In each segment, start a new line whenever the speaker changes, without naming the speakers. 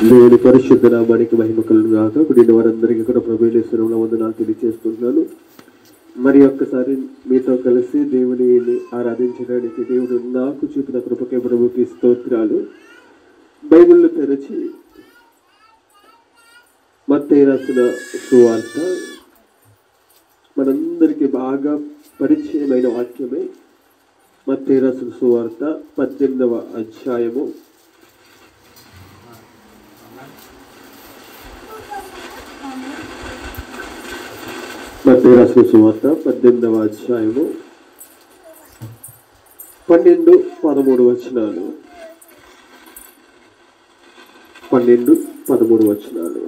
దేవుని పరిశుద్ధ నామానికి మహిమ కలుగును గాక. కూడిన వారందరికీ కూడా ప్రభువు యేసు నామములో వందనాలు తెలియజేస్తున్నాను. మరి ఒక్కసారి మీతో కలిసి దేవుని ఆరాధించడానికి దేవుడు నాకు చూపిన కృపకే ప్రభువుకి స్తోత్రాలు. బైబిల్లో తెరచి మత్తయి రాసిన సువార్త మనందరికీ బాగా పరిచయమైన వాక్యమే. మత్తయి రాసిన సువార్త 18వ అధ్యాయము మత్తయి రాసిన సువార్త 18వ అధ్యాయము 12-13 వచనాలు. 12-13 వచనాలు.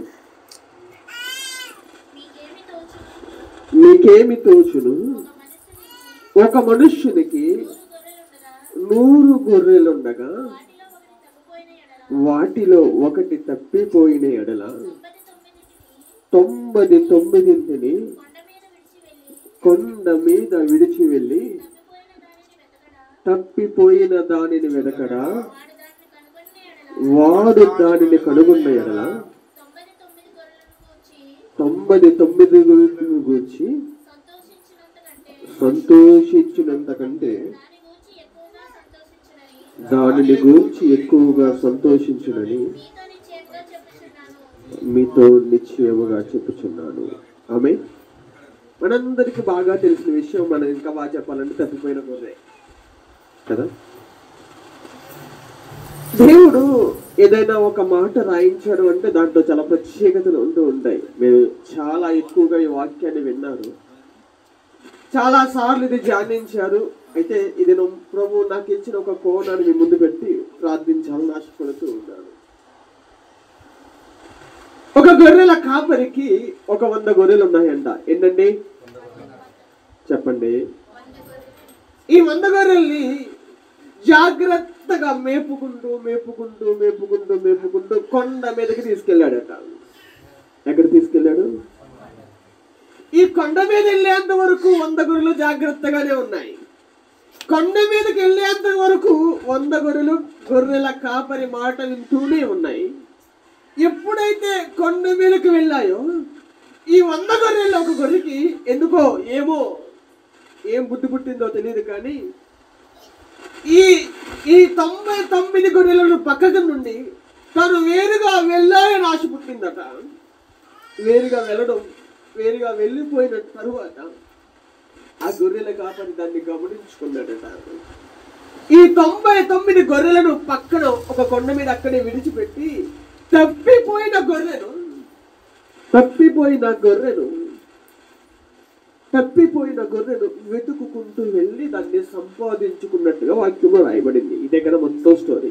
మీకేమి తోచును? ఒక మనుష్యునికి 100 గొర్రెలుండగా వాటిలో ఒకటి తప్పిపోయిన ఎడల 99 కొండ మీద విడిచి వెళ్ళి తప్పిపోయిన దానిని వెతకడా? వాడు దానిని కనుగొన్న ఎడల 99 గూర్చి సంతోషించినంత కంటే దానిని గూర్చి ఎక్కువగా సంతోషించునని మీతో నిశ్చయముగా చెప్పుచున్నాను. ఆమె మనందరికి బాగా తెలిసిన విషయం. మనం ఇంకా బాగా చెప్పాలంటే తప్పిపోయిన గొర్రె కదా. దేవుడు ఏదైనా ఒక మాట రాయించాడు అంటే దాంట్లో చాలా ప్రత్యేకతలు ఉంటూ ఉంటాయి. మీరు చాలా ఎక్కువగా ఈ వాక్యాన్ని విన్నారు, చాలా సార్లు ఇది ధ్యానించారు. అయితే ఇది ప్రభు నాకు ఇచ్చిన ఒక కోణాన్ని మీ ముందు పెట్టి ప్రార్థించాలని ఆశపడుతూ ఉన్నాను. ఒక గొర్రెల కాపరికి 100 గొర్రెలు ఉన్నాయంట. ఏంటండి చెప్పండి. ఈ 100 గొర్రెల్ని జాగ్రత్తగా మేపుకుంటూ కొండ మీదకి తీసుకెళ్ళాడట. ఎక్కడ తీసుకెళ్ళాడు? ఈ కొండ మీద వెళ్ళేంత వరకు 100 గొర్రెలు జాగ్రత్తగానే ఉన్నాయి. కొండ మీదకి వెళ్ళేంత వరకు 100 గొర్రెలు గొర్రెల కాపరి మాట వింటూనే ఉన్నాయి. ఎప్పుడైతే కొండ మీదకి వెళ్ళాయో ఈ 100 గొర్రెల్లో ఒక గొర్రెకి ఎందుకో ఏం బుద్ధి పుట్టిందో తెలియదు, కానీ ఈ 99 గొర్రెలను పక్కకు నుండి తను వేరుగా వెళ్ళాలని ఆశ పుట్టిందట. వేరుగా వెళ్ళిపోయిన తరువాత ఆ గొర్రెల కాపరి దాన్ని గమనించుకున్నాడట. ఈ 99 గొర్రెలను పక్కన ఒక కొండ మీద అక్కడే విడిచిపెట్టి తప్పిపోయిన గొర్రెను వెతుక్కుంటూ వెళ్ళి దాన్ని సంపాదించుకున్నట్టుగా వాక్యంలో రాయబడింది. ఇదే కదా మొత్తం స్టోరీ.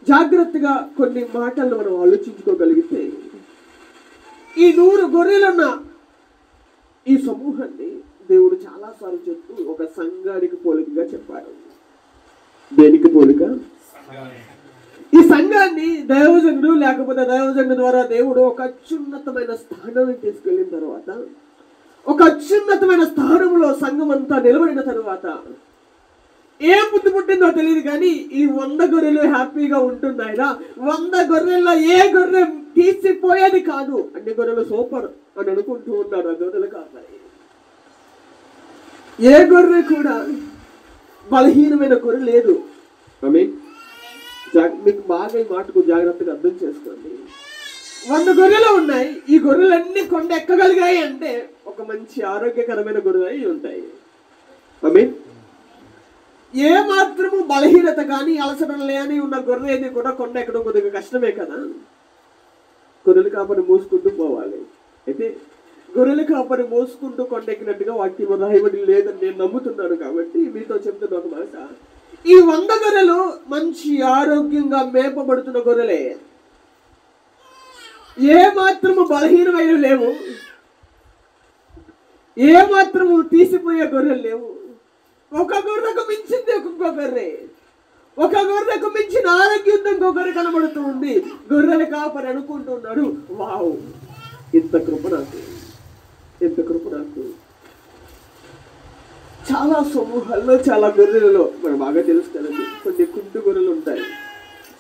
జాగ్రత్తగా కొన్ని మాటలను మనం ఆలోచించుకోగలిగితే ఈ 100 గొర్రెలున్న ఈ సమూహాన్ని దేవుడు చాలా సార్లు చెప్తూ ఒక సంఘానికి పోలికగా చెప్పాడు. దేనికి పోలిక? ఈ సంఘాన్ని దైవజనుడు లేకపోతే దైవజనుడు ద్వారా దేవుడు ఒక అత్యున్నతమైన స్థానానికి తీసుకెళ్ళిన తర్వాత, ఒక అత్యున్నతమైన స్థానంలో సంఘం అంతా నిలబడిన తర్వాత ఏం బుద్ధి పుట్టిందో తెలియదు, కానీ ఈ 100 గొర్రెలు హ్యాపీగా ఉంటున్నాయిరా. 100 గొర్రెల్లో ఏ గొర్రె తీసిపోయేది కాదు, అన్ని గొర్రెలు సూపర్ అని అనుకుంటూ ఉన్నారు ఆ గొర్రెలు కాపాయి. ఏ గొర్రె కూడా బలహీనమైన గొర్రె లేదు. మీకు బాగా ఈ మాటకు జాగ్రత్తగా అర్థం చేసుకోండి. 100 గొర్రెలు ఉన్నాయి. ఈ గొర్రెలన్నీ కొండ ఎక్కగలిగాయి అంటే ఒక మంచి ఆరోగ్యకరమైన గొర్రెలు ఉంటాయి. ఏ మాత్రము బలహీనత కానీ అలసటం లేని ఉన్న గొర్రె ఏది కూడా కొండ ఎక్కడం కొద్దిగా కష్టమే కదా. గొర్రెలు కాపరి మోసుకుంటూ పోవాలి. అయితే గొర్రెలు కాపరి మోసుకుంటూ కొండ ఎక్కినట్టుగా వాక్యం రాయబడి లేదని నేను నమ్ముతున్నాను. కాబట్టి మీతో చెప్తున్న ఒక మాట, ఈ 100 గొర్రెలు మంచి ఆరోగ్యంగా మేపబడుతున్న గొర్రెలే. ఏ మాత్రము బలహీనమైన లేవు, ఏ మాత్రము తీసిపోయే గొర్రెలు లేవు. ఒక గొర్రెకు మించింది ఒక్కొక్క గొర్రె, ఒక గొర్రెకు మించిన ఆరోగ్యంతో ఇంకో గొర్రె కనబడుతూ ఉంది. గొర్రెల కాపరి అనుకుంటున్నాడు, వావ్ ఇంత కృప నాకు. చాలా సమూహాల్లో చాలా గొర్రెలలో మనకు బాగా తెలుసు కదండి, కొన్ని కుంటు గొర్రెలు ఉంటాయి,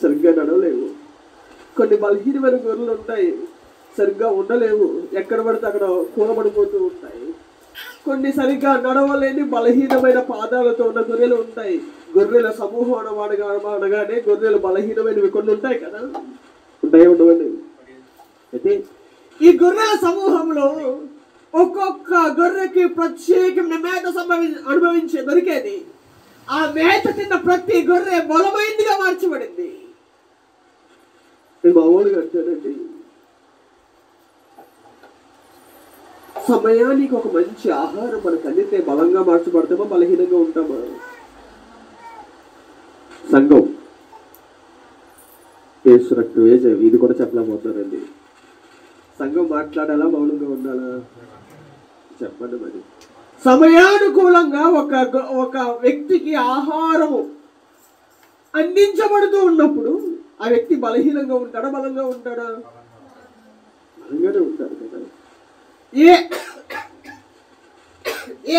సరిగ్గా నడవలేవు. కొన్ని బలహీనమైన గొర్రెలు ఉంటాయి, సరిగ్గా ఉండలేవు, ఎక్కడ పడితే అక్కడ కూలబడిపోతూ ఉంటాయి. కొన్ని సరిగ్గా నడవలేని బలహీనమైన పాదాలతో ఉన్న గొర్రెలు ఉంటాయి. గొర్రెల సమూహం అనగానే గొర్రెలు బలహీనమైనవి కొన్ని ఉంటాయి కదా, ఉంటాయి ఉండవండి. అయితే ఈ గొర్రెల సమూహంలో ఒక్కొక్క గొర్రెకి ప్రత్యేకమైన మేత అనుభవించే దొరికేది. ఆ మేత తిన్న ప్రతి గొర్రె బలమైనదిగా మార్చబడింది. మామూలుగా అంటాడండి, సమయానికి ఒక మంచి ఆహారం మనకు అందితే బలంగా మార్చబడతామా, బలహీనంగా ఉంటామా? సంఘం యేసు రక్తం వేసేవి ఇది కూడా చెప్పలేకపోతారండి. సంఘం మాట్లాడాలా, మౌనంగా ఉండాలా? చెప్పండి. మరి సమయానుకూలంగా ఒక వ్యక్తికి ఆహారము అందించబడుతూ ఉన్నప్పుడు ఆ వ్యక్తి బలహీనంగా ఉంటాడా, బలంగా ఉంటాడా? బలంగానే ఉంటాడు కదా.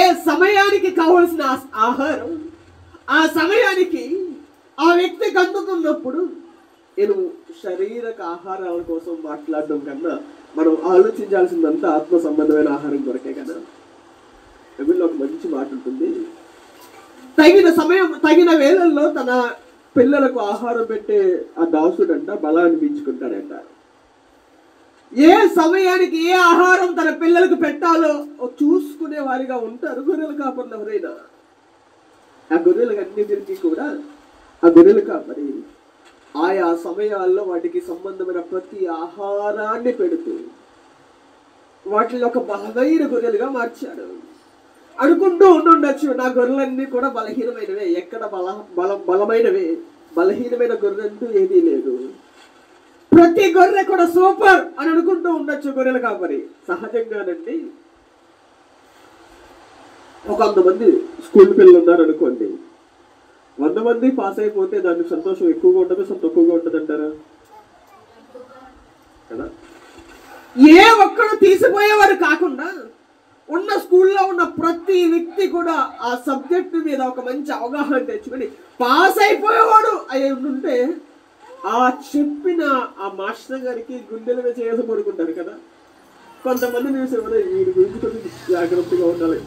ఏ సమయానికి కావలసిన ఆహారం ఆ సమయానికి ఆ వ్యక్తికి అందుతున్నప్పుడు, నేను శారీరక ఆహారాల కోసం మాట్లాడడం కన్నా మనం ఆలోచించాల్సిందంతా ఆత్మ సంబంధమైన ఆహారం కొరకే కదా. బైబిల్లో ఒక మంచి మాట ఉంటుంది, తగిన సమయం తగిన వేళల్లో తన పిల్లలకు ఆహారం పెట్టే ఆ దాసుడంట బలాన్ని పెంచుకుంటాడంట. ఏ సమయానికి ఏ ఆహారం తన పిల్లలకు పెట్టాలో చూసుకునే వారిగా ఉంటారు గొర్రెలు కాపర్లు ఎవరైనా. ఆ గొర్రెలకు అన్నిటికీ కూడా ఆ గొర్రెలు కాపరి ఆయా సమయాల్లో వాటికి సంబంధమైన ప్రతి ఆహారాన్ని పెడుతూ వాటిని ఒక బలమైన గొర్రెలుగా మార్చాడు. అనుకుంటూ ఉండొచ్చు, నా గొర్రెలన్నీ కూడా బలహీనమైనవే, ఎక్కడ బలమైనవే, బలహీనమైన గొర్రె అంటూ ఏదీ లేదు, ప్రతి గొర్రె కూడా సూపర్ అని అనుకుంటూ ఉండొచ్చు గొర్రెలు కాపరి. సహజంగానండి, ఒక 100 మంది స్కూల్ పిల్లలు ఉన్నారు అనుకోండి, 100 మంది పాస్ అయిపోతే దానికి సంతోషం ఎక్కువగా ఉంటుంది, తక్కువగా ఉంటుంది అంటారా కదా? ఏ ఒక్కడు తీసిపోయేవారు కాకుండా ఉన్న స్కూల్లో ఉన్న ప్రతి వ్యక్తి కూడా ఆ సబ్జెక్టు మీద ఒక మంచి అవగాహన తెచ్చుకొని పాస్ అయిపోయేవాడు అయి ఉంటే ఆ చెప్పిన ఆ మాస్టర్ గారికి గుండెల మీద చేసి పడుకుంటారు కదా. కొంతమంది చూసేవారు వీడి గురించి కొంచెం జాగ్రత్తగా ఉండాలి,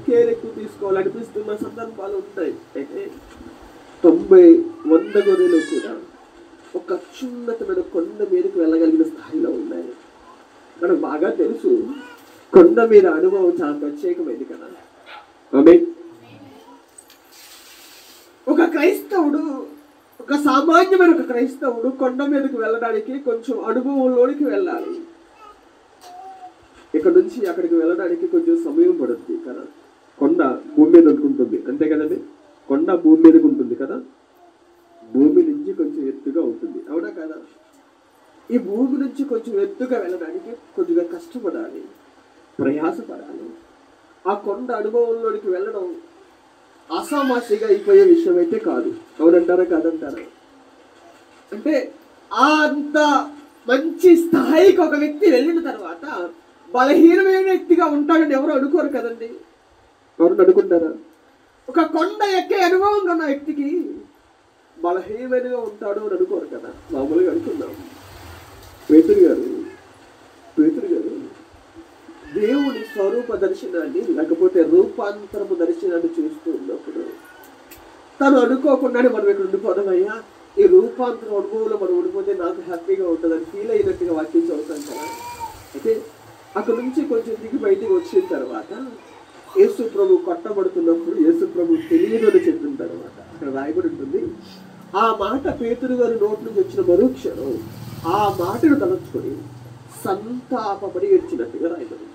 కేర్ ఎక్కువ తీసుకోవాలి అనిపిస్తున్న సందర్భాలు ఉంటాయి. అయితే 90-100 గొర్రెలు కూడా ఒక అత్యున్నతమైన కొండ మీదకి వెళ్ళగలిగిన స్థాయిలో ఉన్నాయి. మనకు బాగా తెలుసు, కొండ మీద అనుభవం చాలా ప్రత్యేకమైంది కదా. ఒక క్రైస్తవుడు, ఒక సామాన్యమైన ఒక క్రైస్తవుడు కొండ మీదకి వెళ్ళడానికి కొంచెం అనుభవంలోనికి వెళ్ళాలి. ఇక్కడ నుంచి అక్కడికి వెళ్ళడానికి కొంచెం సమయం పడుతుంది కదా. కొండ భూమి మీద ఉంటుంది అంతే కదండి, కొండ భూమి మీదకి ఉంటుంది కదా, భూమి నుంచి కొంచెం ఎత్తుగా ఉంటుంది, అవునా కదా? ఈ భూమి నుంచి కొంచెం ఎత్తుగా వెళ్ళడానికి కొద్దిగా కష్టపడాలి, ప్రయాసపడాలి. ఆ కొండ అనుభవంలోనికి వెళ్ళడం అసామాసిగా అయిపోయే విషయం అయితే కాదు, అవునంటారా కాదంటారా? అంటే అంత మంచి స్థాయికి ఒక వ్యక్తి వెళ్ళిన తర్వాత బలహీనమైన వ్యక్తిగా ఉంటాడని ఎవరు అనుకోరు కదండి. ఎవరు అనుకుంటారా? ఒక కొండ ఎక్కే అనుభవం ఉన్న వ్యక్తికి బలహీనమైనగా ఉంటాడు అని అనుకోరు కదా. మామూలుగా అనుకున్నాం. పేతురు గారు దేవుని స్వరూప దర్శనాన్ని లేకపోతే రూపాంతరపు దర్శనాన్ని చూస్తూ ఉన్నప్పుడు తను అనుకోకుండానే మనం ఇక్కడ ఉండిపోదామయ్యా, ఈ రూపాంతరం అనుభవంలో మనం ఉండిపోతే నాకు హ్యాపీగా ఉంటుందని ఫీల్ అయినట్టుగా వాక్యం చదువుతాం కదా. అయితే అక్కడ నుంచి కొంచెం దిగి బయటికి వచ్చిన తర్వాత యేసు ప్రభు కొట్టబడుతున్నప్పుడు యేసు ప్రభు తెలియదు అని చెప్పిన తర్వాత అక్కడ రాయబడి ఉంటుంది, ఆ మాట పేతురు గారి నోటి నుంచి వచ్చిన మరుక్షణం ఆ మాటను తలచుకొని సంతాపపడి ఏడ్చినట్టుగా రాయబడింది.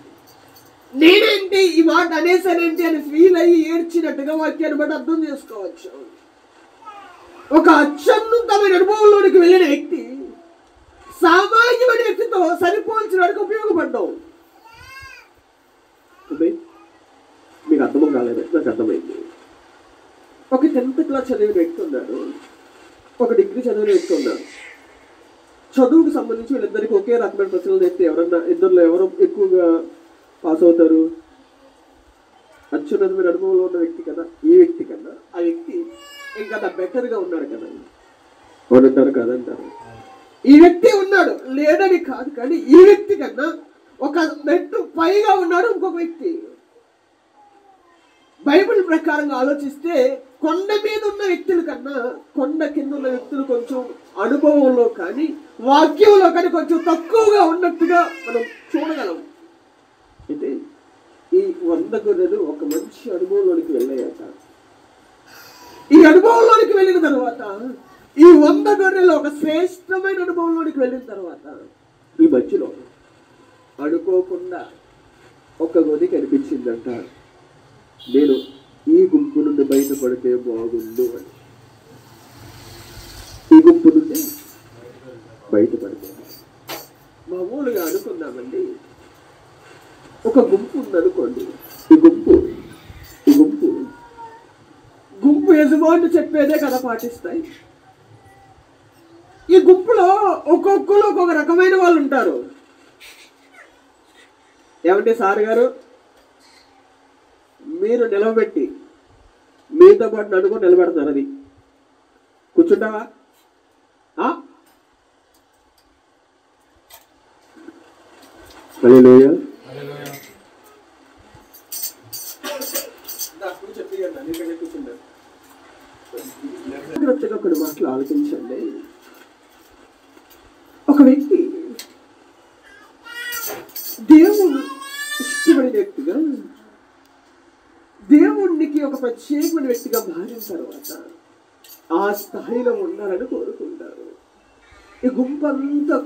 నేనేంటి ఈ మాట అనేసానేంటి అని ఫీల్ అయ్యి ఏడ్చినట్టుగా వాక్యాన్ని బట్టి అర్థం చేసుకోవచ్చు. ఒక అత్యున్నతమైన అనుభవంలోనికి వెళ్ళిన వ్యక్తి సామాన్యమైన వ్యక్తితో సరిపోల్చడానికి ఉపయోగపడ్డావు. మీకు అర్థం కాలేదు, నాకు అర్థమైంది. ఒక 10th క్లాస్ చదివిన వ్యక్తి ఉన్నాడు, ఒక డిగ్రీ చదివిన వ్యక్తి ఉన్నాడు. చదువుకు సంబంధించి వీళ్ళిద్దరికి ఒకే రకమైన ప్రశ్నలు తెస్తే ఎవరన్నా ఇద్దరులో ఎవరు ఎక్కువగా పాస్ అవుతారు? అత్యున్నతమైన అనుభవంలో ఉన్న వ్యక్తి కదా. ఈ వ్యక్తి కన్నా ఆ వ్యక్తి ఇంకా బెటర్గా ఉన్నాడు కదా, ఎవరంటారు కాదంటారు. ఈ వ్యక్తి ఉన్నాడు లేడని కాదు, కానీ ఈ వ్యక్తి కన్నా ఒక మెట్టు పైగా ఉన్నాడు ఇంకొక వ్యక్తి. బైబిల్ ప్రకారంగా ఆలోచిస్తే కొండ మీద ఉన్న వ్యక్తుల కన్నా కొండ కింద ఉన్న వ్యక్తులు కొంచెం అనుభవంలో కానీ వాక్యంలో కానీ కొంచెం తక్కువగా ఉన్నట్టుగా మనం చూడగలం. అయితే ఈ 100 గొర్రెలు ఒక మంచి అనుభవంలోనికి వెళ్ళాయట. ఈ అనుభవంలోనికి వెళ్ళిన తర్వాత ఈ 100 గొర్రెలు ఒక శ్రేష్టమైన అనుభవంలోనికి వెళ్ళిన తర్వాత ఈ మధ్యలో అనుకోకుండా ఒక గొర్రె కనిపించిందంట. నేను ఈ గుంపు నుండి బయటపడితే బాగుండు అని. ఈ గుంపు నుండి బయటపడితే మామూలుగా అనుకున్నామండి, ఒక గుంపు ఉందనుకోండి. ఈ గుంపు యజమానులు చెప్పేదే కదా పాటిస్తాయి. ఈ గుంపులో ఒక్కొక్కరు ఒక్కొక్క రకమైన వాళ్ళు ఉంటారు. ఏమంటే సార్ గారు, మీరు నిలవబెట్టి మీతో పాటు నడుకో నిలబెడతారు, అది కూర్చుంటావా? ఒకటి మాటలు ఆలోచించండి. ఒక వ్యక్తి దేవుడు ఇష్టపడిన వ్యక్తిగా, దేవునికి ఒక ప్రత్యేకమైన వ్యక్తిగా మారిన తర్వాత ఆ స్థాయిలో ఉండాలని కోరుకుంటారు. ఈ గుంపంతా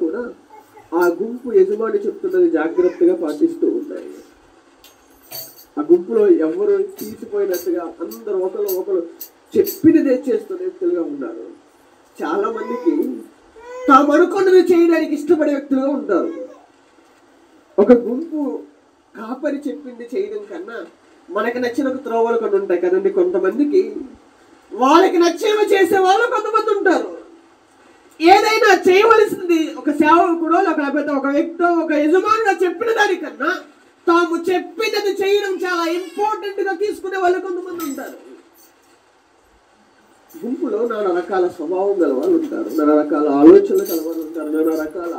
కూడా ఆ గుంపు యజమాని చెప్తున్నది జాగ్రత్తగా పాటిస్తూ ఉంటాయి. ఆ గుంపులో ఎవరు తీసిపోయినట్టుగా అందరూ ఒకరు చెప్పినదే చేస్తున్న వ్యక్తులుగా ఉన్నారు. చాలా మందికి తాము అనుకున్నది చేయడానికి ఇష్టపడే వ్యక్తులుగా ఉంటారు. ఒక గుంపు కాపరి చెప్పింది చేయడం కన్నా మనకి నచ్చిన త్రోవలు కొన్ని ఉంటాయి కదండి. కొంతమందికి వాళ్ళకి నచ్చినవి చేసే వాళ్ళు కొంతమంది ఉంటారు. ఏదైనా చేయవలసింది ఒక సేవకుడో లేకపోతే ఒక వ్యక్తో ఒక యజమానుగా చెప్పిన దానికన్నా తాము చెప్పినది చేయడం చాలా ఇంపార్టెంట్ గా తీసుకునే వాళ్ళు కొంతమంది ఉంటారు. గుంపులో నానా రకాల స్వభావం గలవాళ్ళు ఉంటారు, నానా రకాల ఆలోచనలు గలవాళ్ళు ఉంటారు, నానా రకాల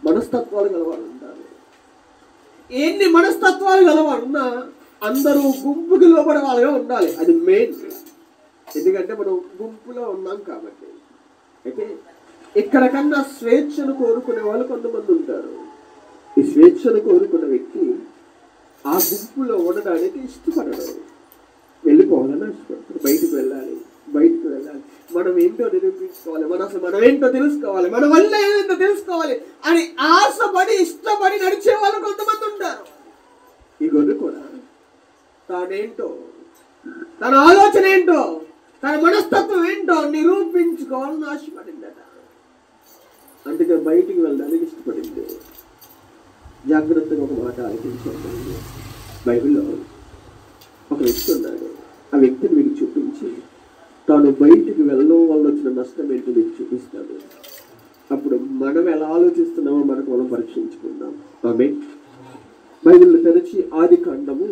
మనస్తత్వాలు గలవాళ్ళు ఉంటారు. ఎన్ని మనస్తత్వాలు గలవాళ్ళున్నా అందరూ గుంపుకి లోపడే వాళ్ళగా ఉండాలి. అది మెయిన్. ఎందుకంటే మనం గుంపులో ఉన్నాం కాబట్టి. అయితే ఇక్కడ కన్నా స్వేచ్ఛను కోరుకునే వాళ్ళు కొంతమంది ఉంటారు. ఈ స్వేచ్ఛను కోరుకున్న వ్యక్తి ఆ గుంపులో ఉండడానికి ఇష్టపడడు, వెళ్ళిపోవాలని ఇష్టపడతాడు. బయటికి వెళ్ళాలి. మనం ఏంటో నిరూపించుకోవాలి, మనం ఏంటో తెలుసుకోవాలి, మన వల్ల ఏంటో తెలుసుకోవాలి అని ఆశపడి ఇష్టపడి నడిచే వాళ్ళు కొంతమంది ఉంటారు. ఈ గొర్రె కూడా తానేంటో, తన ఆలోచన ఏంటో, తన మనస్తత్వం ఏంటో నిరూపించుకోవాలని ఆశపడిందట. అందుకే బయటికి వెళ్ళడానికి ఇష్టపడింది. జాగ్రత్తగా ఒక మాట ఆలోచించండి. బైబిల్లో ఒక వ్యక్తి ఉన్నాడు. ఆ వ్యక్తిని మీకు చూపించి తాను బయటికి వెళ్ళడం వల్ల వచ్చిన నష్టం ఏంటో మీకు చూపిస్తాడు. అప్పుడు మనం ఎలా ఆలోచిస్తున్నామో మనం పరీక్షించుకుందాం. ఆమేన్. బైబిల్ తెరిచి ఆదికాండము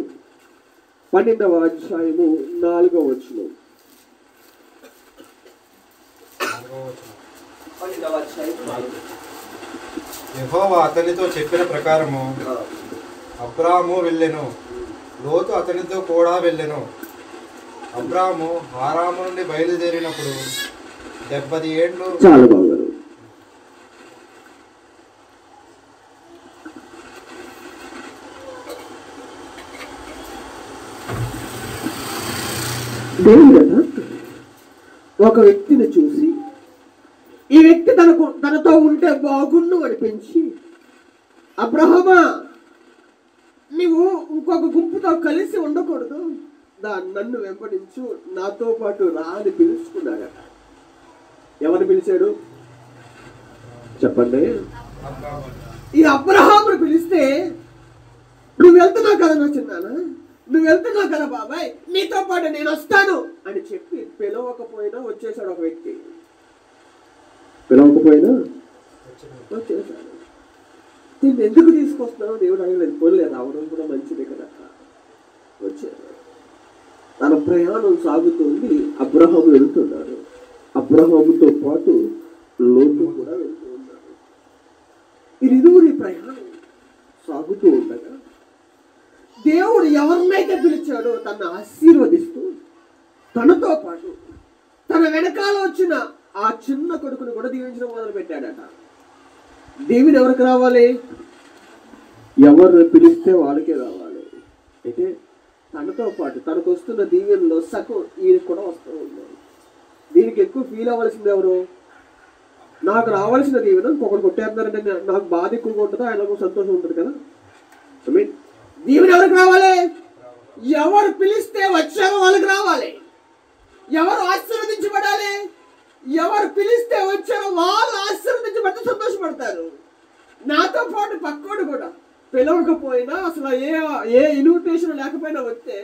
12వ అధ్యాయము 4వ వచనం.
యెహోవా అతనితో చెప్పిన ప్రకారము అబ్రాము వెళ్ళెను, లోతు అతనితో కూడా వెళ్ళెను. అబ్రాము హారాము నుండి బయలుదేరినప్పుడు 70 ఏళ్ళు.
చాలా బాగున్నారు. దేవుడు ఒక వ్యక్తిని చూసి ఈ వ్యక్తి తనతో ఉంటే బాగుండు అనిపించి, అబ్రహమా నీవు ఇంకొక గుంపుతో కలిసి ఉండకూడదు, నన్ను వెంబడించు, నాతో పాటు రా అని పిలుచుకున్నాడట. ఎవరిని పిలిచాడు చెప్పండి? ఈ అబ్రహామును పిలిస్తే, నువ్వు వెళ్తున్నావు కదా నా చిన్నానా, నువ్వు వెళ్తున్నావు కదా బాబాయ్, నీతో పాటు నేను వస్తాను అని చెప్పి పిలవకపోయినా వచ్చేసాడు. ఒక వ్యక్తి పిలవకపోయినా వచ్చేసాడు. దీన్ని ఎందుకు తీసుకొస్తున్నావు? దేవుడు అడగలేదు, పోలేదు, రావడం కూడా మంచిదే కదా. వచ్చాడు. తన ప్రయాణం సాగుతుంది. అబ్రహాము వెళ్తున్నాడు. అబ్రహాముతో పాటు తనను ఆశీర్వదిస్తూ తనతో పాటు తన వెనకాల వచ్చిన ఆ చిన్న కొడుకును కూడా దీవించడం మొదలు పెట్టాడట. దీవెన ఎవరికి రావాలి? ఎవరు పిలిస్తే వాళ్ళకే రావాలి. అయితే తనతో పాటు తనకు వస్తున్న దీవెనలో సగం ఈయనకు కూడా వస్తూ ఉన్నాయి. దీనికి ఎక్కువ ఫీల్ అవ్వాల్సింది ఎవరు? నాకు రావాల్సిన దీవెన ఇంకొకరు కొట్టేస్తున్నారంటే నాకు బాధ ఎక్కువగా ఉంటుందా, ఆయనకు సంతోషం ఉంటుంది కదా. దీవెన ఎవరికి రావాలి? ఎవరు పిలిస్తే వచ్చారో వాళ్ళకి రావాలి. ఎవరు ఆశీర్వదించబడాలి? ఎవరు పిలిస్తే వచ్చారో వాళ్ళు ఆశీర్వదించబడితే సంతోషపడతారు. నాతో పాటు పక్కోడు కూడా పిలవకపోయినా అసలు ఏ ఇన్విటేషన్ లేకపోయినా వస్తే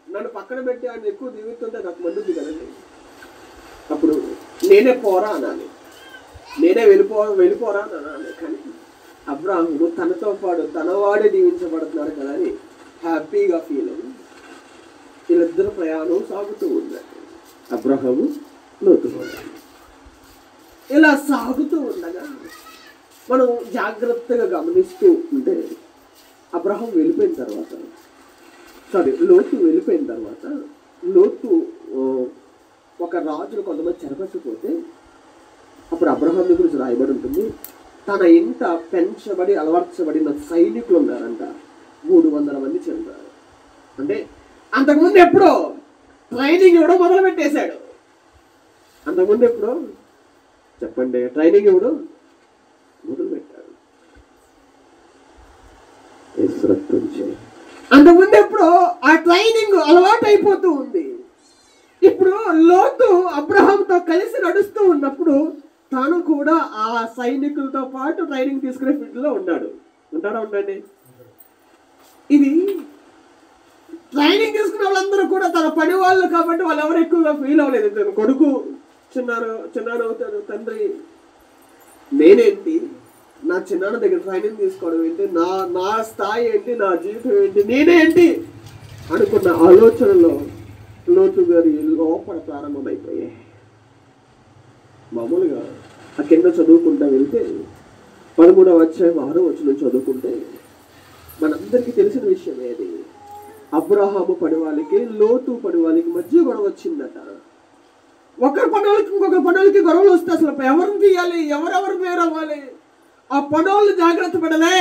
నన్ను పక్కన పెట్టి ఆయన ఎక్కువ దీవిస్తుంటే నాకు మండుద్ది కదండి. అప్పుడు నేనే పోరా అనాలి, నేనే వెళ్ళిపోరా అని అనాలి. కానీ అబ్రాహాము తనతో పాటు తనవాడే దీవించబడుతున్నారు కదా అని హ్యాపీగా ఫీల్ అయ్యి వీళ్ళిద్దరు ప్రయాణం సాగుతూ ఉన్నారు. అబ్రాహాము లోతు ఇలా సాగుతూ ఉండగా మనం జాగ్రత్తగా గమనిస్తూ ఉంటే అబ్రాహాం వెళ్ళిపోయిన తర్వాత లోతు వెళ్ళిపోయిన తర్వాత లోతు ఒక రాజును కొంతమంది చెరపట్టుపోతే అప్పుడు అబ్రాహాం గురించి రాయబడి ఉంటుంది. తన ఇంట పెంచబడి అలవర్చబడిన సైనికులు ఉన్నారంట, 300 మంది చెందారు. అంటే అంతకుముందు ఎప్పుడో ట్రైనింగ్ ఇవ్వడం మొదలు పెట్టేశాడు. అంతకుముందు ఎప్పుడో చెప్పండి ట్రైనింగ్ ఇవ్వడం మొదలు పెట్టాడు. అంతకుముందు ఎప్పుడో ఆ ట్రైనింగ్ అలవాటు అయిపోతూ ఉంది. ఇప్పుడు లోతు అబ్రహాంతో కలిసి నడుస్తూ ఉన్నప్పుడు తాను కూడా ఆ సైనికులతో పాటు ట్రైనింగ్ తీసుకునే ఫీల్డ్లో ఉంటాడా ఉండండి. ఇది ట్రైనింగ్ తీసుకున్న వాళ్ళందరూ కూడా తన పని వాళ్ళు కాబట్టి వాళ్ళు ఎవరు ఎక్కువగా ఫీల్ అవ్వలేదు. తన కొడుకు చిన్నాడు అవుతాడు, తండ్రి నేనేంటి, నా చిన్నాన్న దగ్గర ట్రైనింగ్ తీసుకోవడం ఏంటి, నా స్థాయి ఏంటి, నా జీవితం ఏంటి, నేనేంటి అనుకున్న ఆలోచనలో లోతు గారి లోపల ప్రారంభమైపోయాయి. మామూలుగా ఆ కింద చదువుకుంటా వెళ్తే 13వ అధ్యాయం 6వ వచనం చదువుకుంటే మనందరికీ తెలిసిన విషయం ఏది, అబ్రహాము పడివాళ్ళకి లోతు పడివాళ్ళకి మధ్య గొడవ వచ్చిందట. ఒకరి పనులకి ఇంకొకరి పనులకి గొడవలు వస్తే అసలు ఎవరిని తీయాలి, ఎవరెవరు పేరు అవ్వాలి, ఆ పనులు జాగ్రత్త పడలే,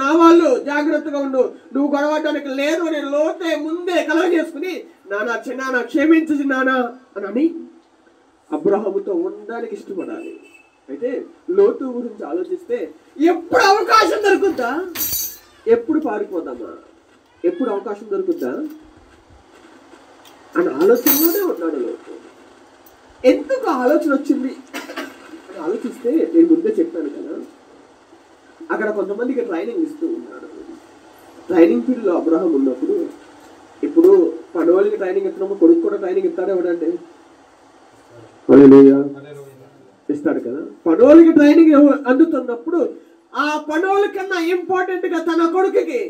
నా వాళ్ళు జాగ్రత్తగా ఉండు, నువ్వు గొడవడానికి లేదు అని లోతే ముందే కలగ చేసుకుని నానా చిన్నానా క్షమించు చిన్నానా అని అబ్రహాముతో ఉండడానికి ఇష్టపడాలి. అయితే లోతు గురించి ఆలోచిస్తే ఎప్పుడు అవకాశం దొరుకుద్దా, ఎప్పుడు పారిపోదామా, ఎప్పుడు అవకాశం దొరుకుద్దా అని ఆలోచనలోనే ఉన్నాడు లోతు. ఎందుకు ఆలోచన వచ్చింది అని ఆలోచిస్తే నేను ముందే చెప్పాను కదా, అక్కడ కొంతమందికి ట్రైనింగ్ ఇస్తూ ఉన్నాడు. ట్రైనింగ్ ఫీల్డ్లో అబ్రహాం ఉన్నప్పుడు ఇప్పుడు పనులకి ట్రైనింగ్ ఇస్తున్నప్పుడు కొడుకు కూడా ట్రైనింగ్ ఇస్తాడు ఎవడంటే ఇస్తాడు కదా. పనులకి ట్రైనింగ్ అందుతున్నప్పుడు ఆ పనుల కన్నా ఇంపార్టెంట్ గా తన కొడుకుకి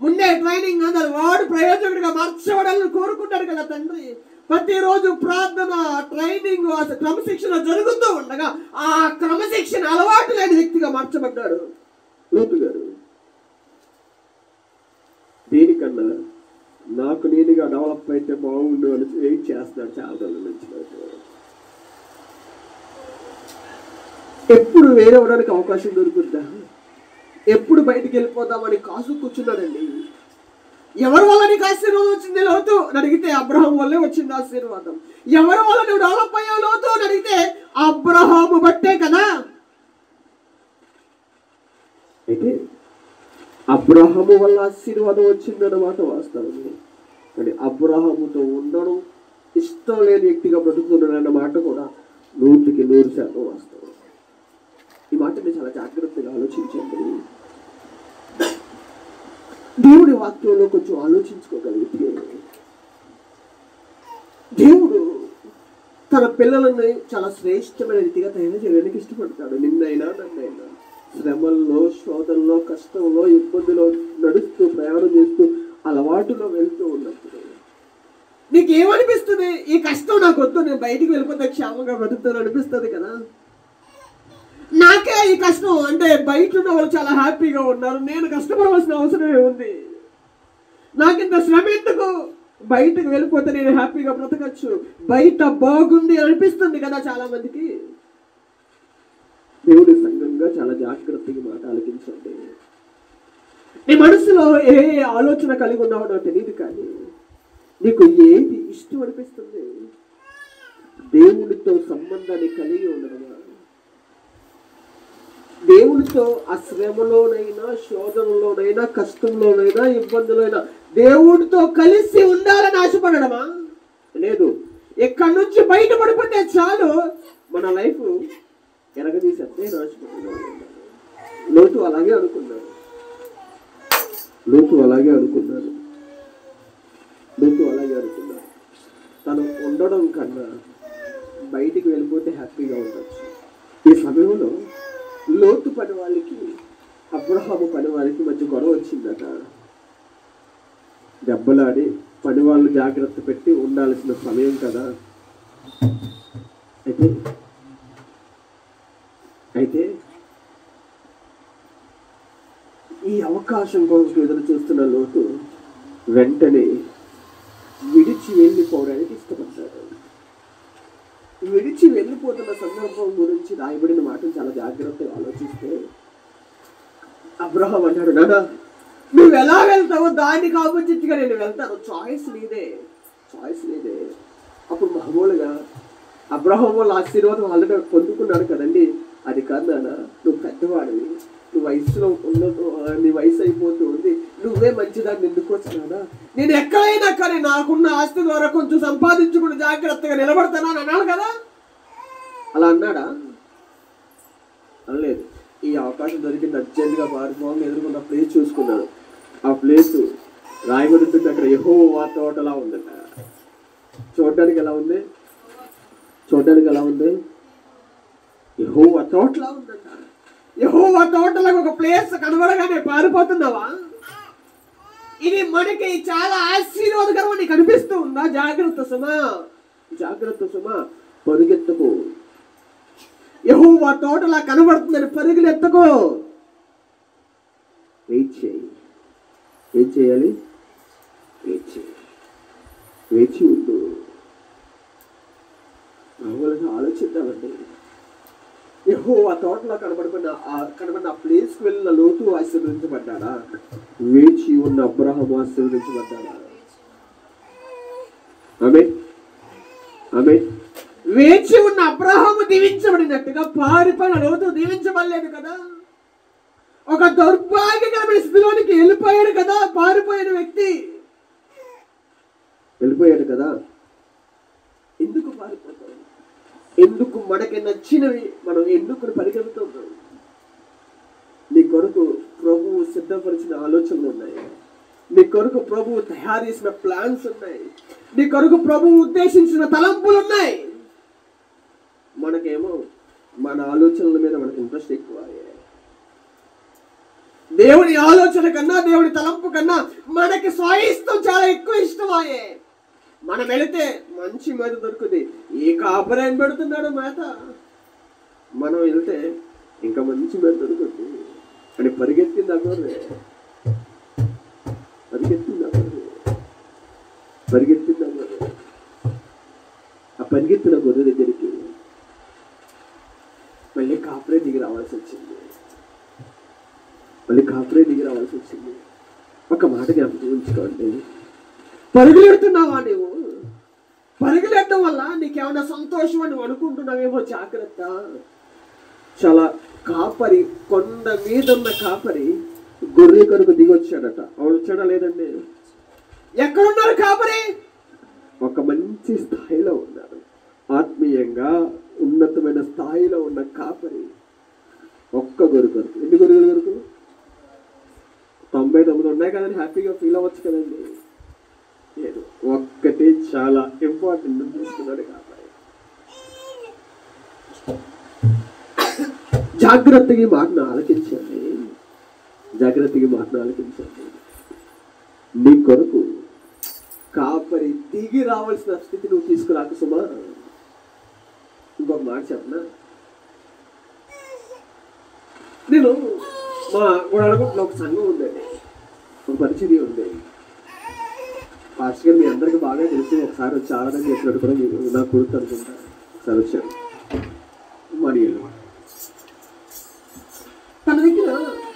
ముందే ట్రైనింగ్ అందాలి, వాడు ప్రయోజకుడిగా మార్చబడాలని కోరుకుంటాడు కదా తండ్రి. ప్రతిరోజు ప్రార్థన, ట్రైనింగ్, క్రమశిక్షణ జరుగుతూ ఉండగా ఆ క్రమశిక్షణ అలవాటు లేని వ్యక్తిగా మార్చబడ్డాడు లోతు గారు. దీనికన్నా నాకు నేనుగా డెవలప్ అయితే బాగుండు అని వెయిట్ చేస్తున్నాడు చాలా రోజుల నుంచి. ఎప్పుడు వేరేవడానికి అవకాశం దొరుకుద్దా, ఎప్పుడు బయటికి వెళ్ళిపోదామని కాసు కూర్చున్నాడండి. ఎవరి వల్ల నీకు ఆశీర్వాదం వచ్చింది లోతు అని అడిగితే అబ్రహాం వల్లే వచ్చింది ఆశీర్వాదం. ఎవరి వల్ల నువ్వు డెవలప్ అయ్యావు లోతు అని అడిగితే అబ్రహాము బట్టే కదా. అయితే అబ్రహాము వల్ల ఆశీర్వాదం వచ్చిందన్నమాట వాస్తవం. కానీ అబ్రహాముతో ఉండడం ఇష్టం లేని వ్యక్తిగా బ్రతుకుతున్నాడు అన్నమాట కూడా 100% వాస్తవం. ఈ మాటని చాలా జాగ్రత్తగా ఆలోచించండి. దేవుడి వాక్యంలో కొంచెం ఆలోచించుకోగలిగితే దేవుడు తన పిల్లలని చాలా శ్రేష్టమైన రీతిగా తయారు చేయడానికి ఇష్టపడతాడు. నిన్నైనా నన్నైనా శ్రమల్లో, శోధనలో, కష్టంలో, ఇబ్బందిలో నడుస్తూ ప్రయాణం చేస్తూ అలవాటులో వెళ్తూ ఉన్నప్పుడు నీకేమనిపిస్తుంది? ఈ కష్టం నాకు వద్దు, నేను బయటికి వెళ్ళిపోతే క్షేమంగా బ్రతుకుతాను అనిపిస్తుంది కదా. నాకే ఈ కష్టం అంటే బయట ఉన్న వాళ్ళు చాలా హ్యాపీగా ఉన్నారు, నేను కష్టపడవలసిన అవసరమే ఉంది, నాకింత శ్రమ ఎందుకు బయటకు వెళ్ళిపోతే నేను హ్యాపీగా బ్రతకచ్చు, బయట బాగుంది అనిపిస్తుంది కదా చాలా మందికి. దేవుడి సంఘంగా చాలా జాగ్రత్తగా మాట ఆలకించండి. నీ మనసులో ఏ ఆలోచన కలిగి ఉన్నావో నాకు తెలియదు, కానీ నీకు ఏది ఇష్టం అనిపిస్తుంది? దేవునితో సంబంధాన్ని కలిగి ఉండడమా? దేవునితో ఆ శ్రమలోనైనా, శోధనలోనైనా, కష్టంలోనైనా, ఇబ్బందులైనా దేవుడితో కలిసి ఉండాలని ఆశపడడమా? లేదు. ఎక్కడి నుంచి బయటపడిపోతే చాలు మన లైఫ్ ఎరగదీసేస్తే ఆశపడుతున్నాడు. లోతు అలాగే అనుకున్నాడు. తను ఉండడం కన్నా బయటికి వెళ్ళిపోతే హ్యాపీగా ఉండొచ్చు. ఈ సమయంలో లోతు పని వాళ్ళకి, అబ్రహాము పని వారికి మధ్య గొడవ వచ్చిందట. దెబ్బలాడి పని వాళ్ళు జాగ్రత్త పెట్టి ఉండాల్సిన సమయం కదా. అయితే ఈ అవకాశం కోసం ఎదురు చూస్తున్న లోతు వెంటనే విడిచి వెళ్ళిపోవడానికి ఇష్టపడ్డాడు. విడిచి వెళ్ళిపోతున్న సందర్భం గురించి రాయబడిన మాటలు చాలా జాగ్రత్తగా ఆలోచిస్తే, అబ్రహాం అన్నాడు, నానా నువ్వు ఎలా వెళ్తావో దానికి ఆపోజిట్గా నేను వెళ్తాను, చాయిస్ నీదే. అప్పుడు మామూలుగా అబ్రహాం వాళ్ళ ఆశీర్వాదం ఆల్రెడీ పొందుకున్నాడు కదండి. అది కాదు నాన్న, నువ్వు పెద్దవాడివి, నువ్వు వయసులో నీ వయసు అయిపోతుంది, నువ్వే మంచిదాన్ని ఎందుకు వచ్చినాడా? నేను ఎక్కడైనా కానీ నాకున్న ఆస్తి ద్వారా కొంచెం సంపాదించుకుని జాగ్రత్తగా నిలబడతానా అని అన్నాడు కదా. అలా అన్నాడా? అనలేదు. ఈ అవకాశం దొరికింది, అర్జెంట్గా పారిపోవాలని ఎదుర్కొన్న ప్లేస్ చూసుకున్నాడు. ఆ ప్లేస్ రాయబడి ఉంటుంది అక్కడ, యెహోవా తోటలా ఉందట. చూడడానికి ఎలా ఉంది? యెహోవా తోటలా ఉందట. యెహోవా తోటలకు ఒక ప్లేస్ కనబడగానే పారిపోతున్నావా? ఇది మనకి చాలా ఆశీర్వాదకరం నీకు అనిపిస్తూ ఉందా? జాగ్రత్త సుమా, పరుగెత్తకు. యెహోవా తోటలా కనబడుతుందని పరుగులెత్తకో. వెయిట్ చేయి. ఏం చేయాలి? వేచి ఉండు. మామూలుగా ఆలోచిద్దామండి. యెహోవా తోటలో కనబడిన ఆ ప్లేస్కి వెళ్ళిన లోతు ఆశీర్వదించబడ్డాడా? వేచి ఉన్న అబ్రహాము ఆశీర్వదించబడ్డాడా? ఆమేన్. వేచి ఉన్న అబ్రహాము దీవించబడినట్టుగా పారిపోయిన లోతు దీవించబడలేదు కదా. ఒక దౌర్భాగ్యకరమైన స్థితిలోనికి వెళ్ళిపోయాడు కదా. పారిపోయిన వ్యక్తి వెళ్ళిపోయాడు కదా. ఎందుకు పారిపోతాం? ఎందుకు మనకి నచ్చినవి మనం ఎందుకు పరిగెడుతున్నాం? నీ కొరకు ప్రభువు సిద్ధపరిచిన ఆలోచనలు ఉన్నాయి. నీ కొరకు ప్రభువు తయారు చేసిన ప్లాన్స్ ఉన్నాయి. నీ కొరకు ప్రభువు ఉద్దేశించిన తలంపులు ఉన్నాయి. మనకేమో మన ఆలోచనల మీద మనకు ఇంట్రెస్ట్ ఎక్కువ. దేవుని ఆలోచన కన్నా, దేవుని తలంపు కన్నా మనకి స్వయిష్టం చాలా ఎక్కువ ఇష్టమాయే. మనం వెళితే మంచి మేత దొరుకుతుంది. ఏ కాపరేం పెడుతున్నాడు మేత, మనం వెళ్తే ఇంకా మంచి మేత దొరుకుతుంది అని పరిగెత్తింది అగోరే. ఆ పరిగెత్తిన గొర్రె దగ్గరికి మళ్ళీ కాపరే దిగి రావాల్సి వచ్చింది. ఒక మాట జ్ఞాపకం ఉంచుకోండి. పరుగులెడుతున్నావా నువ్వు? పరుగులెట్టడం వల్ల నీకేమైనా సంతోషం అని అనుకుంటున్నావేమో. జాగ్రత్త. చాలా కాపరి, కొండ మీద ఉన్న కాపరి గొర్రె కొరకు దిగొచ్చాడట. అవును, వచ్చాడా లేదండి? ఎక్కడున్నారు కాపరి? ఒక మంచి స్థాయిలో ఉన్నారు. ఆత్మీయంగా ఉన్నతమైన స్థాయిలో ఉన్న కాపరి ఒక్క గొర్రె కొరకు. ఎన్ని గొర్రెల కొరకు? 99 ఉన్నాయి కదండి. హ్యాపీగా ఫీల్ అవ్వచ్చు కదండి. లేదు, ఒక్కటే చాలా ఇంపార్టెంట్ తీసుకున్నాడు కాపరి. జాగ్రత్తగా మాటను ఆలకించండి. నీ కొరకు కాపరి దిగి రావాల్సిన స్థితి నువ్వు తీసుకురాక సుమా. ఇంకొక మాట చెప్పనా, నేను మా గోడలో ఒక సంఘం ఉందండి, ఒక పరిచర్య ఉంది. పాస్టర్ గారు మీ అందరికీ బాగా తెలిసి ఒకసారి వచ్చి ఆరాధన చేసినట్టు కూడా నాకు గుర్తు అనుకుంటారు. ఒకసారి వచ్చారు మడియలు. తన దగ్గర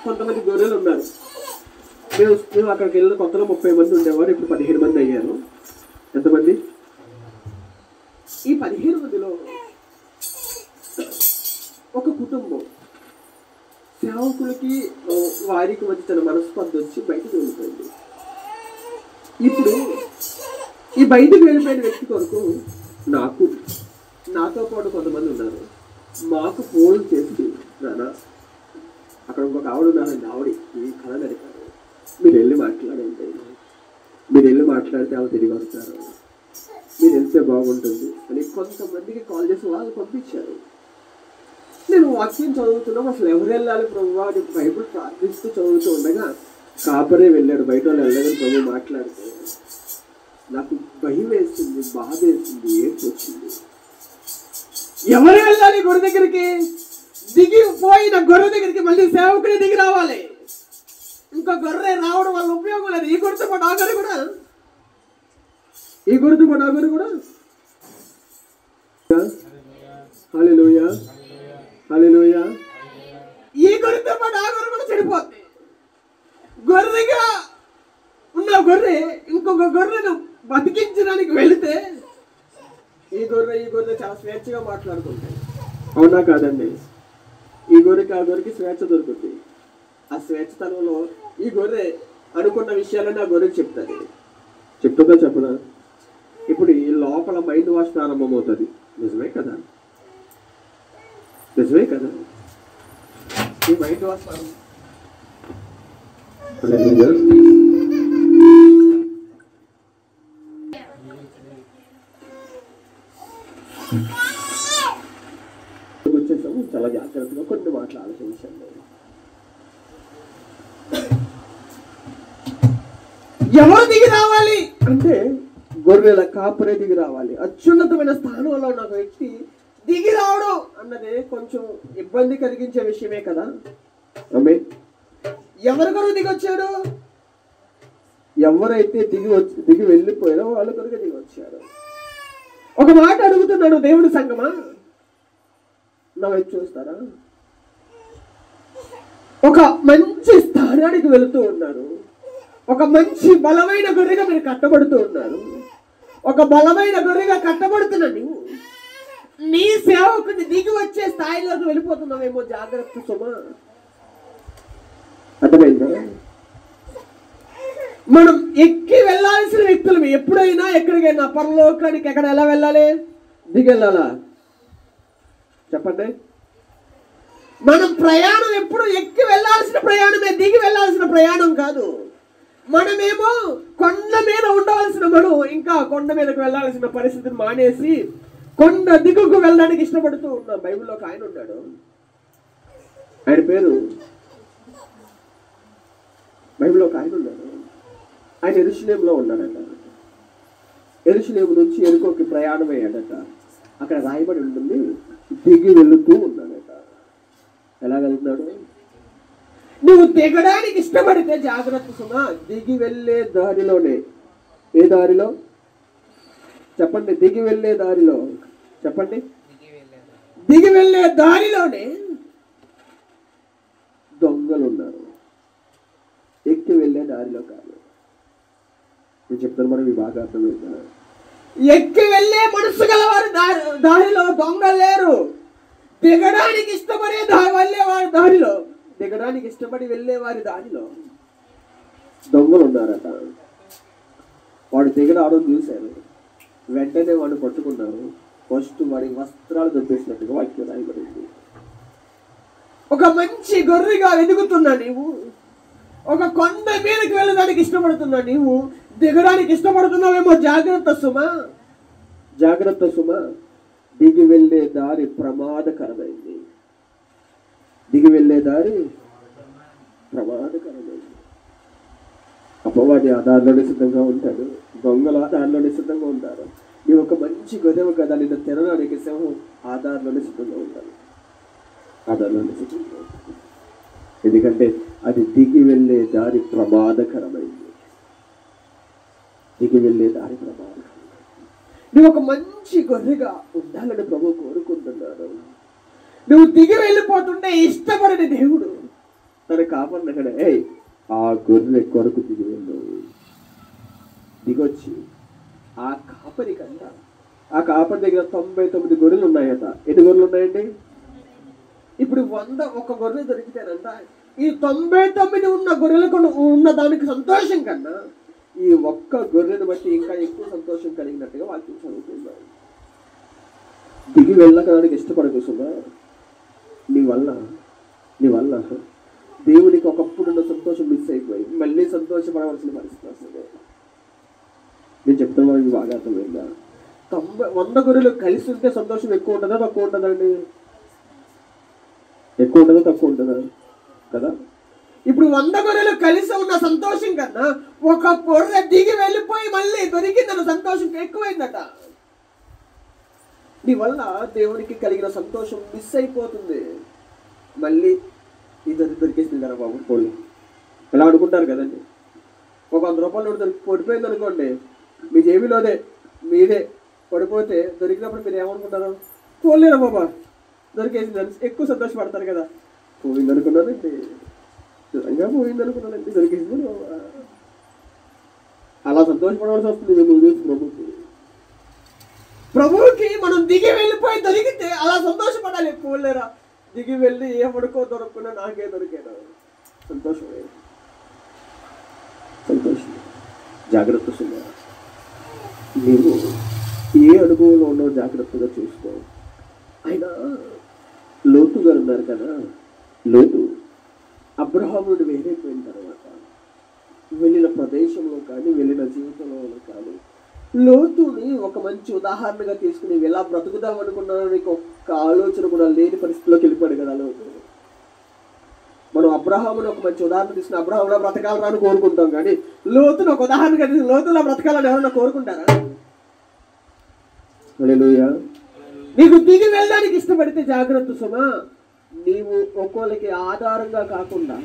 కొంతమంది గొర్రెలు ఉన్నారు. మేము అక్కడికి వెళ్ళిన కొత్తలో 30 మంది ఉండేవారు, ఇప్పుడు 15 మంది అయ్యారు. ఎంతమంది? ఈ 15 మందిలో ఒక కుటుంబం సేవకులకి వారికి మధ్య తన మనస్పర్ధ వచ్చి బయటకు వెళ్ళిపోయింది. ఇప్పుడు ఈ బయటకు వెళ్ళిపోయిన వ్యక్తి కొరకు నాతో పాటు కొంతమంది ఉన్నారు. మాకు ఫోన్ చేసి, నాన్న అక్కడ ఇంకొక ఆవిడ ఉన్నారండి, ఆవిడ ఈ కళ నడిపారు, మీరు వెళ్ళి మాట్లాడండి, మీరు వెళ్ళి మాట్లాడితే ఆవిడ తిరిగి వస్తారు, మీరు వెళ్తే బాగుంటుంది అని కొంతమందికి కాల్ చేసి వాళ్ళు పంపించారు. నేను వాక్యం చదువుతున్నాం, అసలు ఎవరు వెళ్ళాలి ప్రభు అని బైబుల్ ప్రార్థిస్తూ చదువుతూ ఉండగా కాపరే వెళ్ళాడు. బయట వాళ్ళు వెళ్ళగానే ప్రభు మాట్లాడితే నాకు భయం వేసింది, బాధ వేసింది, ఏడ్చి వచ్చింది. ఎవరు వెళ్ళాలి గొర్రె దగ్గరికి? దిగిపోయిన గొర్రె దగ్గరికి మళ్ళీ సేవకుడే దిగి రావాలి. ఇంకా గొర్రె రావడం వల్ల ఉపయోగం లేదు. ఈ గొర్రెతో పాటు ఆ గొర్రె కూడా హల్లెలూయా హల్లెలూయా. ఈ గొర్రెతో పాటు ఆ గొర్రె కూడా చెడిపోతుంది. గొర్రెగా ఉన్న గొర్రె ఇంకొక గొర్రెను బతికించడానికి వెళితే ఈ గొర్రె చాలా స్వేచ్ఛగా మాట్లాడుకుంటాయి. అవునా కాదండి? ఈ గొర్రెకి ఆ గొర్రెకి స్వేచ్ఛ దొరుకుతుంది. ఆ స్వేచ్ఛతనంలో ఈ గొర్రె అనుకున్న విషయాలన్నీ ఆ గొర్రెకి చెప్తుంది. చెప్తుందా చెప్పదా? ఇప్పుడు ఈ లోపల మైండ్ వాష్ ప్రారంభమవుతుంది. నిజమే కదా? ఈ మైండ్ వాష్ వచ్చేసాము. చాలా జాగ్రత్తగా కొన్ని మాటలు ఆలోచించండి. ఎవరు దిగి రావాలి అంటే గొర్రెల కాపరే దిగి రావాలి. అత్యున్నతమైన స్థానంలో ఉన్న వ్యక్తి దిగి రావడం అన్నది కొంచెం ఇబ్బంది కలిగించే విషయమే కదా. ఎవరి కొరకు దిగి వచ్చాడు? ఎవరైతే దిగి వెళ్ళిపోయారో వాళ్ళ కొరకు దిగి వచ్చారు. ఒక మాట అడుగుతున్నాడు, దేవుడి సంగమా నా వైపు చూస్తారా? ఒక మంచి స్థానానికి వెళుతూ ఉన్నారు. ఒక మంచి బలమైన గొర్రెగా మీరు కట్టబడుతూ ఉన్నారు. ఒక బలమైన గొర్రెగా కట్టబడుతున్నా నీవు నీ సేవకుని దిగి వచ్చే స్థాయిలోకి వెళ్ళిపోతున్నావేమో. జాగ్రత్త సుమా. అర్థమైందా? మనం ఎక్కి వెళ్ళాల్సిన వ్యక్తులు ఎప్పుడైనా ఎక్కడికైనా పరలోకానికి ఎక్కడ ఎలా వెళ్ళాలి? దిగి వెళ్ళాలా? చెప్పండి. మనం ప్రయాణం ఎప్పుడు ఎక్కి వెళ్ళాల్సిన ప్రయాణమే, దిగి వెళ్ళాల్సిన ప్రయాణం కాదు. మనమేమో కొండ మీద ఉండవలసిన మనం ఇంకా కొండ మీదకి వెళ్ళాల్సిన పరిస్థితిని మానేసి కొండ దిగుకు వెళ్ళడానికి ఇష్టపడుతూ ఉన్నాం. బైబిల్లో ఒక ఆయన ఉన్నాడు, ఆయన పేరు బైబిల్లో ఒక ఆయన ఉన్నాడు. ఆయన యెరూషలేములో ఉన్నాడట. యెరూషలేము నుంచి ఎరుకోకి ప్రయాణం అయ్యాడట. అక్కడ రాయబడి ఉంటుంది, దిగి వెళుతూ ఉన్నాడట. ఎలా వెళ్తున్నాడు? నువ్వు దిగడానికి ఇష్టపడితే జాగ్రత్త సుమా. దిగి వెళ్ళే దారిలోనే, ఏ దారిలో చెప్పండి? దిగి వెళ్ళే దారిలో చెప్పండి. దిగి వెళ్ళే దారిలోనే దొంగలు ఉన్నారు. ఎక్కి వెళ్ళే దారిలో కాదు. నేను చెప్తాను, మనం ఈ బాగా అర్థమవుతా. ఎక్కి వెళ్ళే మనసు గలవారి దారిలో దొంగలు లేరు. దిగడానికి ఇష్టపడే వెళ్ళేవారి దారిలో, దిగడానికి ఇష్టపడి వెళ్ళే వారి దారిలో దొంగలు ఉన్నారట. వాడు దిగరావడం చూశారు, వెంటనే వాడిని పట్టుకున్నారు. ఫస్ట్ వాడి వస్త్రాలు దొబ్బేసినట్టుగా వాక్యం రాయబడింది. ఒక మంచి గొర్రెగా ఎదుగుతున్నా నీవు, ఒక కొండ మీదకి వెళ్ళడానికి ఇష్టపడుతున్నా నీవు, దిగడానికి ఇష్టపడుతున్నావేమో. జాగ్రత్త సుమా, జాగ్రత్త సుమా. దిగి వెళ్ళే దారి ప్రమాదకరమైంది. దిగి వెళ్ళే దారి ప్రమాదకరమైంది. అపవాది ఆ దారిలోనే సిద్ధంగా ఉంటాడు, దొంగలు ఆ దారిలోనే సిద్ధంగా ఉంటారు. నీవు ఒక మంచి గొర్రెవు కదా, నిన్ను తినడానికి సింహం ఆ దారిలోనే సిద్ధంగా ఉంటాడు, ఆ దారిలోనే సిద్ధంగా ఉంటాడు. ఎందుకంటే అది దిగి వెళ్ళే దారి ప్రమాదకరమైంది. దిగి వెళ్ళే దారి ప్రమాదం. నువ్వు ఒక మంచి గొర్రెగా ఉండాలని ప్రభు కోరుకుంటున్నాడు. నువ్వు దిగి వెళ్ళిపోతుంటే ఇష్టపడని దేవుడు తన కాపర్నగడే ఆ గొర్రె కొరకు దిగి వెళ్ళు. దిగొచ్చి ఆ కాపరి కంట, ఆ కాపరి దగ్గర 99 గొర్రెలు ఉన్నాయట. ఎన్ని గొర్రెలు ఉన్నాయండి? ఇప్పుడు 100 ఒక గొర్రె దొరికితేనంట ఈ 99 ఉన్న గొర్రెలకు ఉన్న దానికి సంతోషం కన్నా ఈ ఒక్క గొర్రెను బట్టి ఇంకా ఎక్కువ సంతోషం కలిగినట్టుగా వాక్యం చదువుతున్నారు. దిగి వెళ్ళడానికి ఇష్టపడకుసుమా. నీ వల్ల దేవునికి ఒకప్పుడున్న సంతోషం మిస్ అయిపోయి మళ్ళీ సంతోషపడవలసిన పరిస్థితి వస్తుంది. నేను చెప్తున్నా మీకు బాగా అర్థమైందా? 100 గొర్రెలు కలిసి ఉంటే సంతోషం ఎక్కువ ఉంటుందా తక్కువ ఉంటుందండి? ఎక్కువ ఉంటుందా తక్కువ ఉంటుందా కదా? ఇప్పుడు 100 గొర్రెలు కలిసి ఉన్న సంతోషం కన్నా ఒక గొర్రె దిగి వెళ్ళిపోయి మళ్ళీ దొరికిందన్న సంతోషం ఎక్కువైందట. నీ వల్ల దేవునికి కలిగిన సంతోషం మిస్ అయిపోతుంది. మళ్ళీ ఇద్దరు దొరికేసింది కదా బాబు పోలి ఎలా అనుకుంటారు కదండి. ఒక 100 రూపాయలు పడిపోయింది అనుకోండి, మీ జేబులోనే మీదే పడిపోతే దొరికినప్పుడు మీరు ఏమనుకుంటారు? పోలేరా బాబా దొరికేసింది అని ఎక్కువ సంతోషపడతారు కదా. పోయింది అనుకున్నానండి, నిజంగా పోయింది అనుకున్నానండి, దొరికేసింది బాబా. అలా సంతోషపడవలసి వస్తుంది మేము చూసి ప్రభువుకి మనం దిగి వెళ్ళిపోయి దొరికితే అలా సంతోషపడాలి. పోలేరా దిగి వెళ్ళి ఏ పడుకో దొరకకుండా నాకే దొరికేదా సంతోషమే. సంతోషం జాగ్రత్త సుమా. నీవు ఏ అనుభవంలో ఉన్నావు జాగ్రత్తగా చూసుకో. ఆయన లోతు గారు ఉన్నారు కదా, లోతు అబ్రహాముడు వేరైపోయిన తర్వాత వెళ్ళిన ప్రదేశంలో కానీ వెళ్ళిన జీవితంలో కానీ లోతుని ఒక మంచి ఉదాహరణగా తీసుకుని ఎలా బ్రతుకుదాం అనుకున్నాను నీకు ఒక్క ఆలోచన కూడా లేని పరిస్థితిలోకి వెళ్ళిపోయాడు కదా లోతు. మనం అబ్రహాముని ఒక మంచి ఉదాహరణ తీసుకుని అబ్రహాంలా బ్రతకాలరా అని కోరుకుంటాం, కానీ లోతుని ఒక ఉదాహరణగా తీసుకుని లోతులా బ్రతకాలని ఎవరన్నా కోరుకుంటారా? హల్లెలూయా. నీకు దిగి వెళ్ళడానికి ఇష్టపడితే జాగ్రత్త సుమా. నీవు ఒక్కోళ్ళకి ఆధారంగా కాకుండా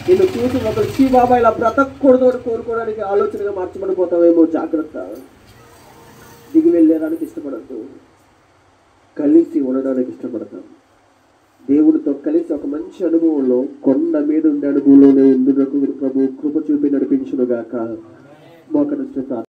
నేను చూసి ఒక శ్రీ బాబా ఇలా బ్రతకూడదు అని కోరుకోవడానికి ఆలోచనగా మార్చబడిపోతావేమో. జాగ్రత్త. దిగి వెళ్ళడానికి ఇష్టపడద్దు, కలిసి ఉండడానికి ఇష్టపడతాం. దేవుడితో కలిసి ఒక మంచి అనుభవంలో కొండ మీద ఉండే అనుభవంలోనే ఉండుటకు ప్రభు కృప చూపి నడిపించునుగాక. మోకరించి